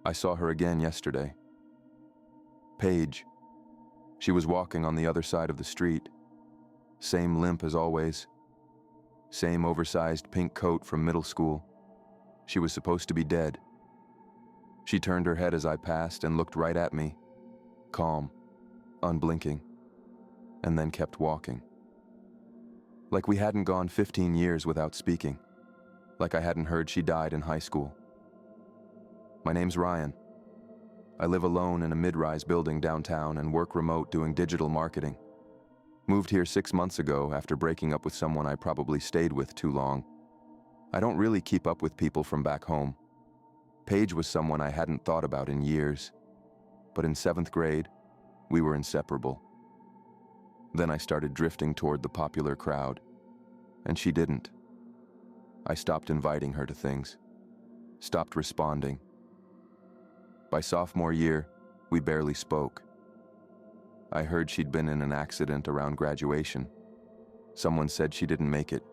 I saw her again yesterday. Paige. She was walking on the other side of the street. Same limp as always. Same oversized pink coat from middle school. She was supposed to be dead. She turned her head as I passed and looked right at me, calm, unblinking, and then kept walking. Like we hadn't gone 15 years without speaking. Like I hadn't heard she died in high school. My name's Ryan. I live alone in a mid-rise building downtown and work remote doing digital marketing. Moved here 6 months ago after breaking up with someone I probably stayed with too long. I don't really keep up with people from back home. Paige was someone I hadn't thought about in years, but in 7th grade, we were inseparable. Then I started drifting toward the popular crowd, and she didn't. I stopped inviting her to things, stopped responding. By sophomore year, we barely spoke. I heard she'd been in an accident around graduation. Someone said she didn't make it.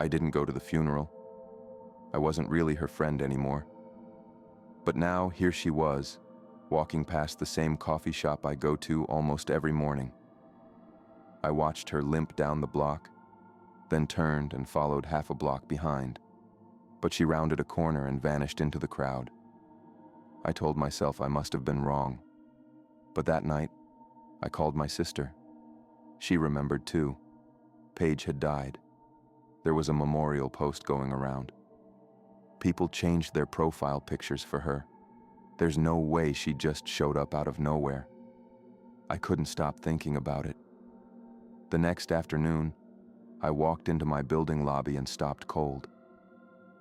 I didn't go to the funeral. I wasn't really her friend anymore. But now, here she was, walking past the same coffee shop I go to almost every morning. I watched her limp down the block, then turned and followed half a block behind. But she rounded a corner and vanished into the crowd. I told myself I must have been wrong. But that night, I called my sister. She remembered too. Paige had died. There was a memorial post going around. People changed their profile pictures for her. There's no way she just showed up out of nowhere. I couldn't stop thinking about it. The next afternoon, I walked into my building lobby and stopped cold.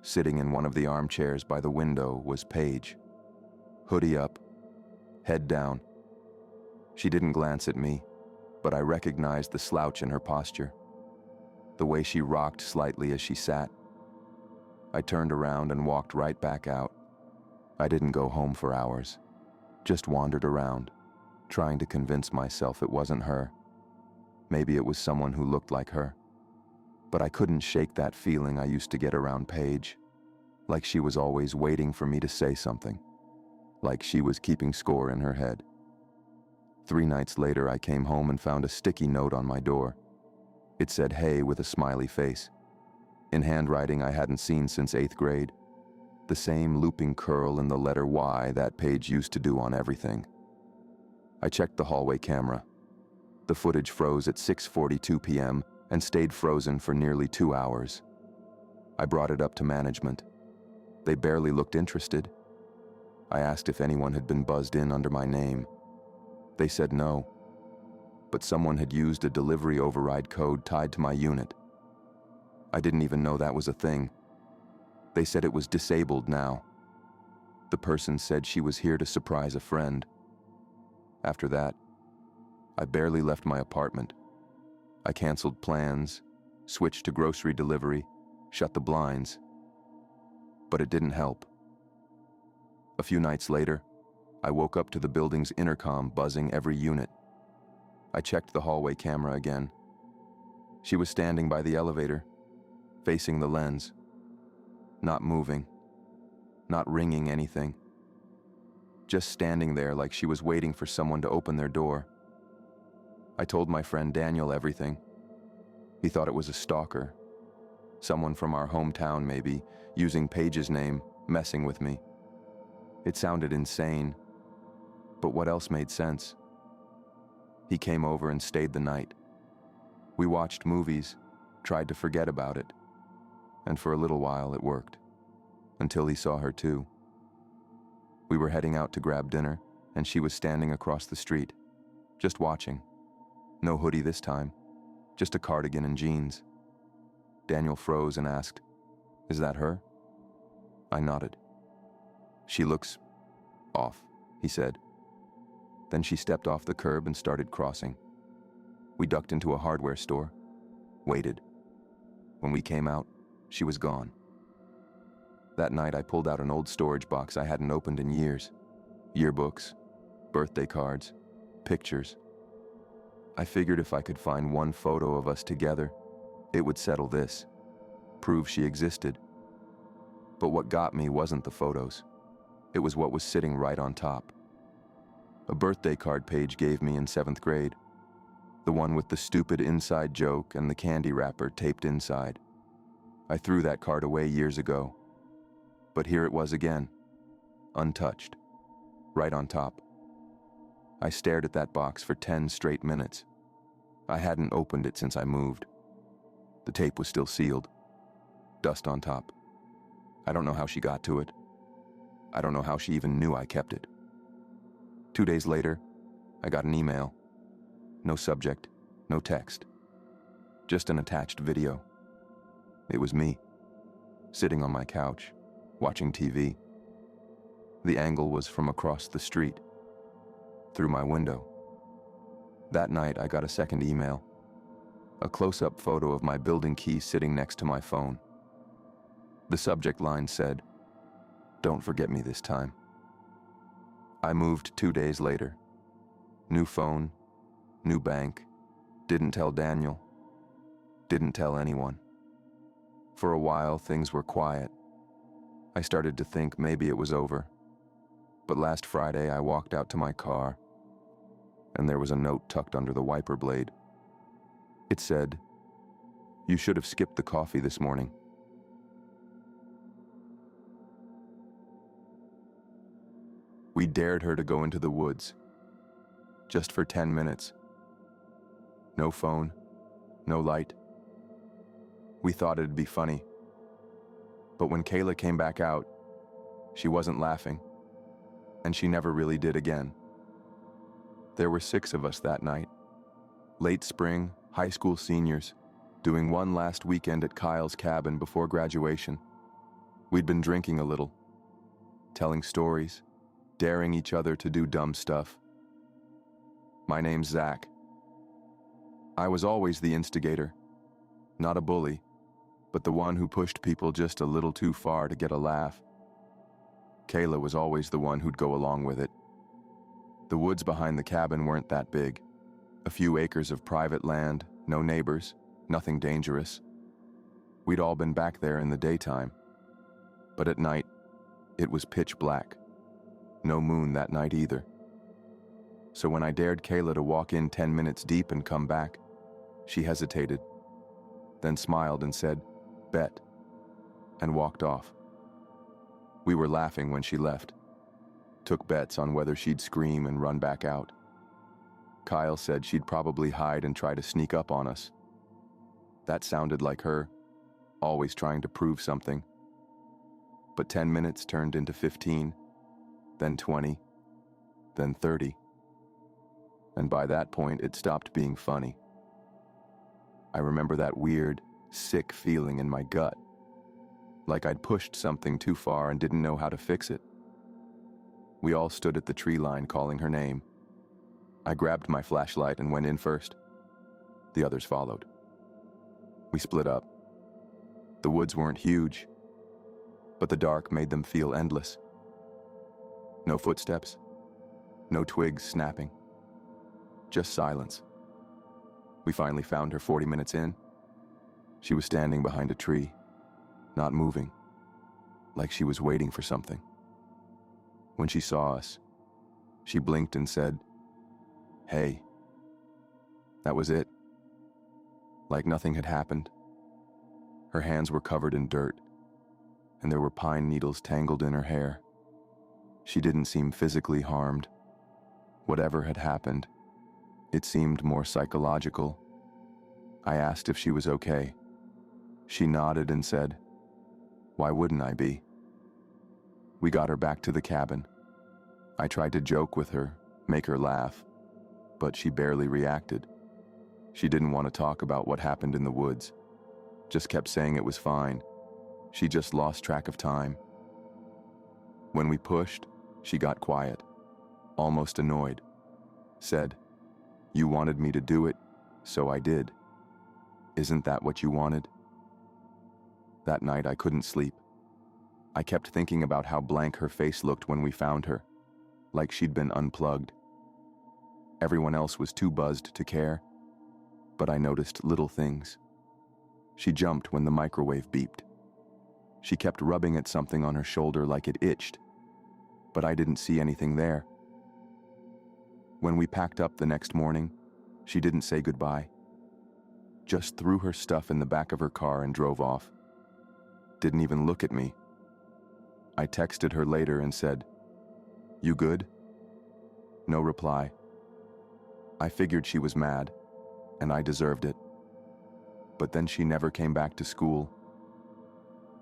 Sitting in one of the armchairs by the window was Paige. Hoodie up, head down. She didn't glance at me, but I recognized the slouch in her posture, the way she rocked slightly as she sat. I turned around and walked right back out. I didn't go home for hours, just wandered around, trying to convince myself it wasn't her. Maybe it was someone who looked like her. But I couldn't shake that feeling I used to get around Paige, like she was always waiting for me to say something. Like she was keeping score in her head. 3 nights later, I came home and found a sticky note on my door. It said, "Hey," with a smiley face. In handwriting I hadn't seen since 8th grade. The same looping curl in the letter Y that Paige used to do on everything. I checked the hallway camera. The footage froze at 6:42 p.m. and stayed frozen for nearly 2 hours. I brought it up to management. They barely looked interested. I asked if anyone had been buzzed in under my name. They said no, but someone had used a delivery override code tied to my unit. I didn't even know that was a thing. They said it was disabled now. The person said she was here to surprise a friend. After that, I barely left my apartment. I canceled plans, switched to grocery delivery, shut the blinds. But it didn't help. A few nights later, I woke up to the building's intercom buzzing every unit. I checked the hallway camera again. She was standing by the elevator, facing the lens, not moving, not ringing anything. Just standing there like she was waiting for someone to open their door. I told my friend Daniel everything. He thought it was a stalker. Someone from our hometown maybe, using Paige's name, messing with me. It sounded insane, but what else made sense? He came over and stayed the night. We watched movies, tried to forget about it, and for a little while it worked, until he saw her too. We were heading out to grab dinner, and she was standing across the street, just watching. No hoodie this time, just a cardigan and jeans. Daniel froze and asked, "Is that her?" I nodded. "She looks off," he said. Then she stepped off the curb and started crossing. We ducked into a hardware store, waited. When we came out, she was gone. That night I pulled out an old storage box I hadn't opened in years. Yearbooks, birthday cards, pictures. I figured if I could find one photo of us together, it would settle this, prove she existed. But what got me wasn't the photos. It was what was sitting right on top. A birthday card Paige gave me in 7th grade. The one with the stupid inside joke and the candy wrapper taped inside. I threw that card away years ago. But here it was again, untouched, right on top. I stared at that box for 10 straight minutes. I hadn't opened it since I moved. The tape was still sealed, dust on top. I don't know how she got to it. I don't know how she even knew I kept it. 2 days later, I got an email. No subject, no text. Just an attached video. It was me, sitting on my couch, watching TV. The angle was from across the street, through my window. That night, I got a second email. A close-up photo of my building key sitting next to my phone. The subject line said, "Don't forget me this time." I moved 2 days later. New phone, new bank, didn't tell Daniel, didn't tell anyone. For a while, things were quiet. I started to think maybe it was over. But last Friday, I walked out to my car, and there was a note tucked under the wiper blade. It said, "You should have skipped the coffee this morning." We dared her to go into the woods, just for 10 minutes. No phone, no light. We thought it'd be funny. But when Kayla came back out, she wasn't laughing, and she never really did again. There were 6 of us that night. Late spring, high school seniors, doing one last weekend at Kyle's cabin before graduation. We'd been drinking a little, telling stories, daring each other to do dumb stuff. My name's Zach. I was always the instigator, not a bully, but the one who pushed people just a little too far to get a laugh. Kayla was always the one who'd go along with it. The woods behind the cabin weren't that big. A few acres of private land, no neighbors, nothing dangerous. We'd all been back there in the daytime. But at night, it was pitch black. No moon that night either. So when I dared Kayla to walk in 10 minutes deep and come back, she hesitated, then smiled and said, "Bet," and walked off. We were laughing when she left. Took bets on whether she'd scream and run back out. Kyle said she'd probably hide and try to sneak up on us. That sounded like her, always trying to prove something. But 10 minutes turned into 15, then 20, then 30. And by that point, it stopped being funny. I remember that weird, sick feeling in my gut, like I'd pushed something too far and didn't know how to fix it. We all stood at the tree line calling her name. I grabbed my flashlight and went in first. The others followed. We split up. The woods weren't huge, but the dark made them feel endless. No footsteps, no twigs snapping, just silence. We finally found her 40 minutes in. She was standing behind a tree, not moving, like she was waiting for something. When she saw us, she blinked and said, "Hey." That was it. Like nothing had happened. Her hands were covered in dirt, and there were pine needles tangled in her hair. She didn't seem physically harmed. Whatever had happened, it seemed more psychological. I asked if she was okay. She nodded and said, "Why wouldn't I be?" We got her back to the cabin. I tried to joke with her, make her laugh, but she barely reacted. She didn't want to talk about what happened in the woods, just kept saying it was fine. She just lost track of time. When we pushed, she got quiet, almost annoyed. Said, "You wanted me to do it, so I did. Isn't that what you wanted?" That night I couldn't sleep. I kept thinking about how blank her face looked when we found her, like she'd been unplugged. Everyone else was too buzzed to care, but I noticed little things. She jumped when the microwave beeped. She kept rubbing at something on her shoulder like it itched. but I didn't see anything there. When we packed up the next morning, she didn't say goodbye. Just threw her stuff in the back of her car and drove off. Didn't even look at me. I texted her later and said, "You good?" No reply. I figured she was mad, and I deserved it. But then she never came back to school.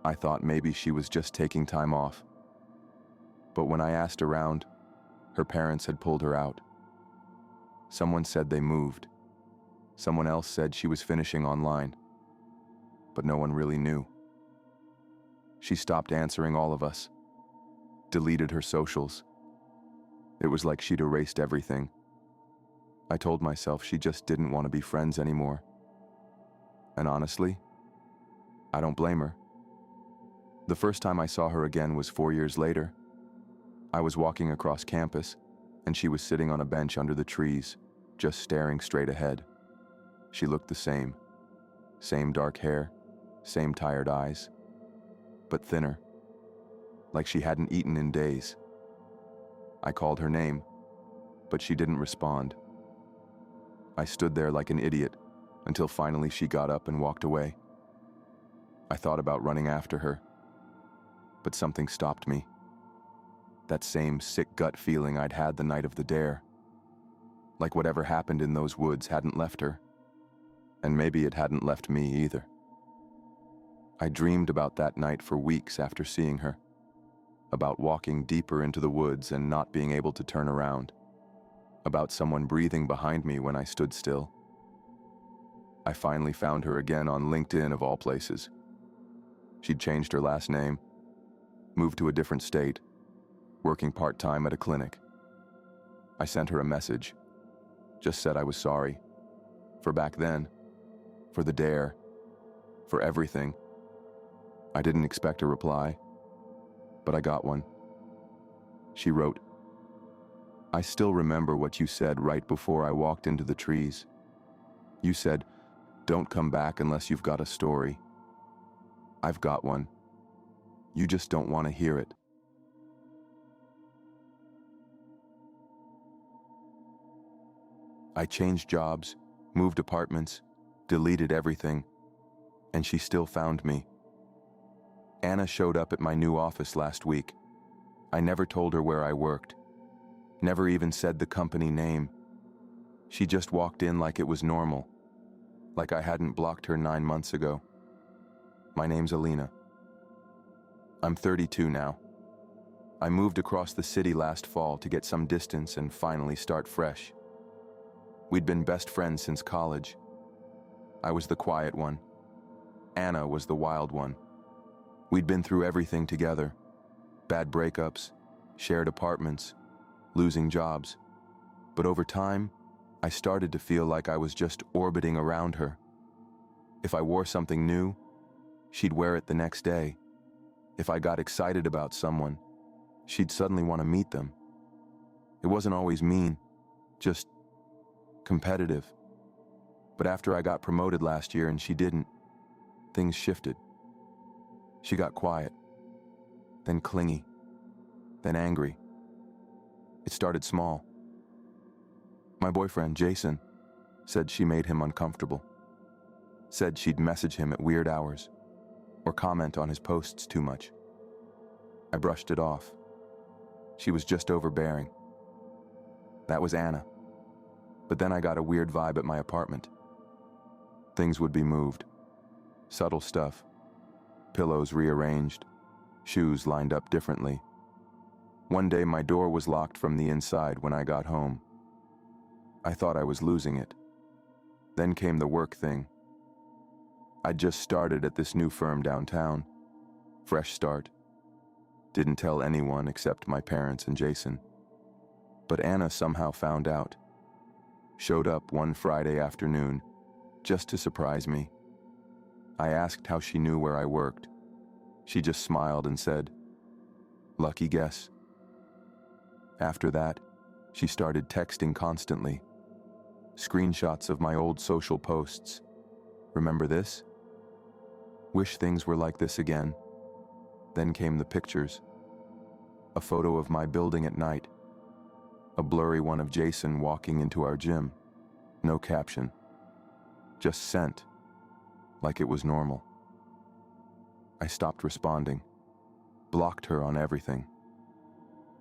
I thought maybe she was just taking time off. But when I asked around, her parents had pulled her out. Someone said they moved. Someone else said she was finishing online. But no one really knew. She stopped answering all of us, deleted her socials. It was like she'd erased everything. I told myself she just didn't want to be friends anymore. And honestly, I don't blame her. The first time I saw her again was 4 years later. I was walking across campus, and she was sitting on a bench under the trees, just staring straight ahead. She looked the same. Same dark hair, same tired eyes, but thinner, like she hadn't eaten in days. I called her name, but she didn't respond. I stood there like an idiot until finally she got up and walked away. I thought about running after her, but something stopped me. That same sick gut feeling I'd had the night of the dare. Like whatever happened in those woods hadn't left her, and maybe it hadn't left me either. I dreamed about that night for weeks after seeing her, about walking deeper into the woods and not being able to turn around, about someone breathing behind me when I stood still. I finally found her again on LinkedIn of all places. She'd changed her last name, moved to a different state, working part-time at a clinic. I sent her a message, just said I was sorry, for back then, for the dare, for everything. I didn't expect a reply, but I got one. She wrote, "I still remember what you said right before I walked into the trees. You said, 'Don't come back unless you've got a story.' I've got one. You just don't want to hear it." I changed jobs, moved apartments, deleted everything, and she still found me. Anna showed up at my new office last week. I never told her where I worked, never even said the company name. She just walked in like it was normal, like I hadn't blocked her 9 months ago. My name's Alina. I'm 32 now. I moved across the city last fall to get some distance and finally start fresh. We'd been best friends since college. I was the quiet one. Anna was the wild one. We'd been through everything together. Bad breakups, shared apartments, losing jobs. But over time, I started to feel like I was just orbiting around her. If I wore something new, she'd wear it the next day. If I got excited about someone, she'd suddenly want to meet them. It wasn't always mean, just competitive. But after I got promoted last year and she didn't, things shifted. She got quiet, then clingy, then angry. It started small. My boyfriend, Jason, said she made him uncomfortable. Said she'd message him at weird hours or comment on his posts too much. I brushed it off. She was just overbearing. That was Anna. But then I got a weird vibe at my apartment. Things would be moved. Subtle stuff. Pillows rearranged. Shoes lined up differently. One day my door was locked from the inside when I got home. I thought I was losing it. Then came the work thing. I'd just started at this new firm downtown. Fresh start. Didn't tell anyone except my parents and Jason. But Anna somehow found out. Showed up one Friday afternoon, just to surprise me. I asked how she knew where I worked. She just smiled and said, "Lucky guess." After that, she started texting constantly. Screenshots of my old social posts. "Remember this? Wish things were like this again." Then came the pictures. A photo of my building at night. A blurry one of Jason walking into our gym. No caption. Just sent, like it was normal. I stopped responding, blocked her on everything.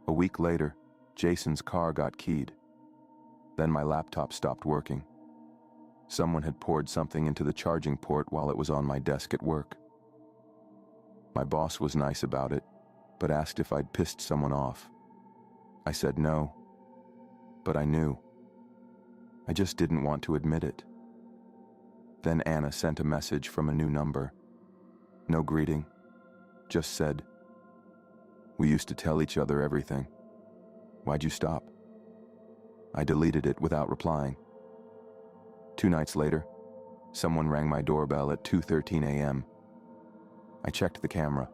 A week later, Jason's car got keyed. Then my laptop stopped working. Someone had poured something into the charging port while it was on my desk at work. My boss was nice about it, but asked if I'd pissed someone off. I said no, but I knew. I just didn't want to admit it. Then Anna sent a message from a new number. No greeting, just said, "We used to tell each other everything. Why'd you stop?" I deleted it without replying. 2 nights later, someone rang my doorbell at 2:13 a.m. I checked the camera.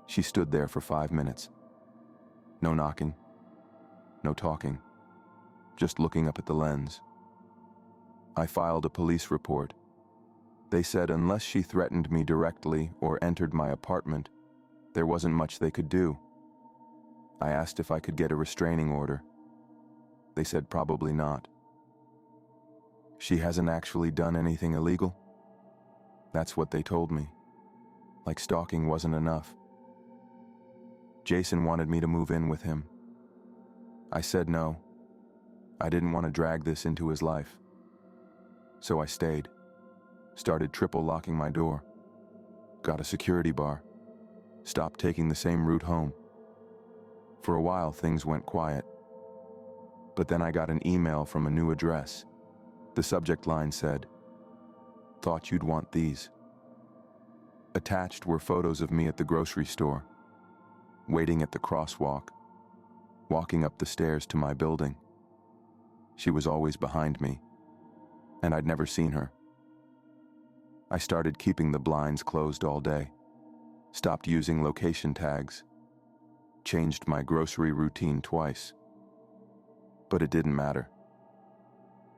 She stood there for 5 minutes. No knocking, no talking, just looking up at the lens. I filed a police report. They said unless she threatened me directly or entered my apartment, there wasn't much they could do. I asked if I could get a restraining order. They said probably not. She hasn't actually done anything illegal? That's what they told me. Like stalking wasn't enough. Jason wanted me to move in with him. I said no. I didn't want to drag this into his life. So I stayed. Started triple locking my door. Got a security bar. Stopped taking the same route home. For a while, things went quiet. But then I got an email from a new address. The subject line said, "Thought you'd want these." Attached were photos of me at the grocery store, waiting at the crosswalk, walking up the stairs to my building. She was always behind me, and I'd never seen her. I started keeping the blinds closed all day, stopped using location tags, changed my grocery routine twice. But it didn't matter.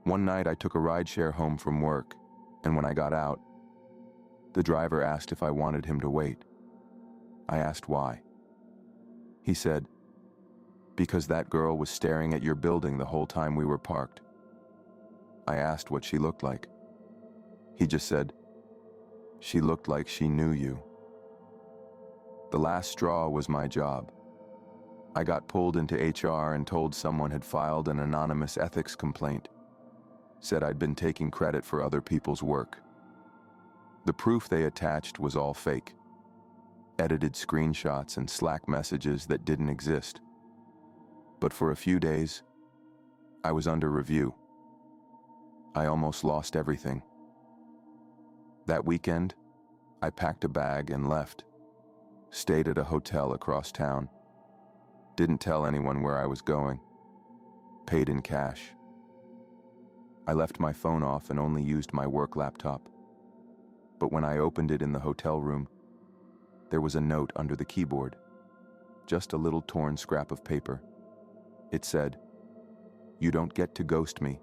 One night I took a rideshare home from work, and when I got out, the driver asked if I wanted him to wait. I asked why. He said, "Because that girl was staring at your building the whole time we were parked." I asked what she looked like. He just said, "She looked like she knew you." The last straw was my job. I got pulled into HR and told someone had filed an anonymous ethics complaint. Said I'd been taking credit for other people's work. The proof they attached was all fake. Edited screenshots and Slack messages that didn't exist. But for a few days, I was under review. I almost lost everything. That weekend, I packed a bag and left. Stayed at a hotel across town. Didn't tell anyone where I was going. Paid in cash. I left my phone off and only used my work laptop. But when I opened it in the hotel room, there was a note under the keyboard. Just a little torn scrap of paper. It said, "You don't get to ghost me.